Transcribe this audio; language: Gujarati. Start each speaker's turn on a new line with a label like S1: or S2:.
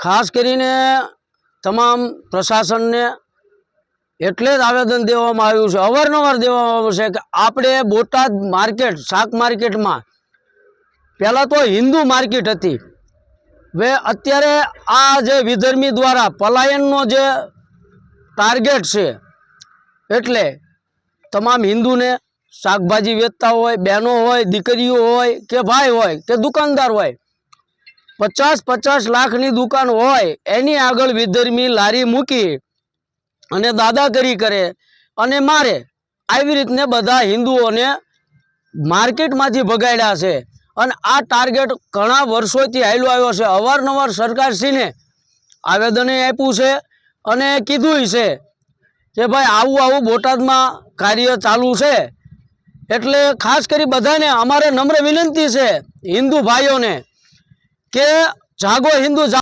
S1: ખાસ કરીને તમામ પ્રશાસનને એટલે જ આવેદન દેવામાં આવ્યું છે, અવારનવાર દેવામાં આવ્યું છે કે આપણે બોટાદ માર્કેટ, શાક માર્કેટમાં પહેલાં તો હિન્દુ માર્કેટ હતી, હવે અત્યારે આ જે વિધર્મી દ્વારા પલાયનનો જે ટાર્ગેટ છે, એટલે તમામ હિન્દુને શાકભાજી વેચતા હોય, બહેનો હોય, દીકરીઓ હોય કે ભાઈ હોય કે દુકાનદાર હોય, 50-50 લાખની દુકાન હોય એની આગળ વિધર્મી લારી મૂકી અને દાદાગીરી કરે અને મારે, આવી રીતને બધા હિન્દુઓને માર્કેટમાંથી ભગાડ્યા છે। અને આ ટાર્ગેટ ઘણા વર્ષોથી હાલ્યો આવ્યો છે। અવારનવાર સરકારશ્રીને આવેદને આપ્યું છે અને કીધું છે કે ભાઈ આવું બોટાદમાં કાર્ય ચાલુ છે। એટલે ખાસ કરી બધાને અમારે નમ્ર વિનંતી છે હિન્દુ ભાઈઓને કે જાગો હિન્દુ।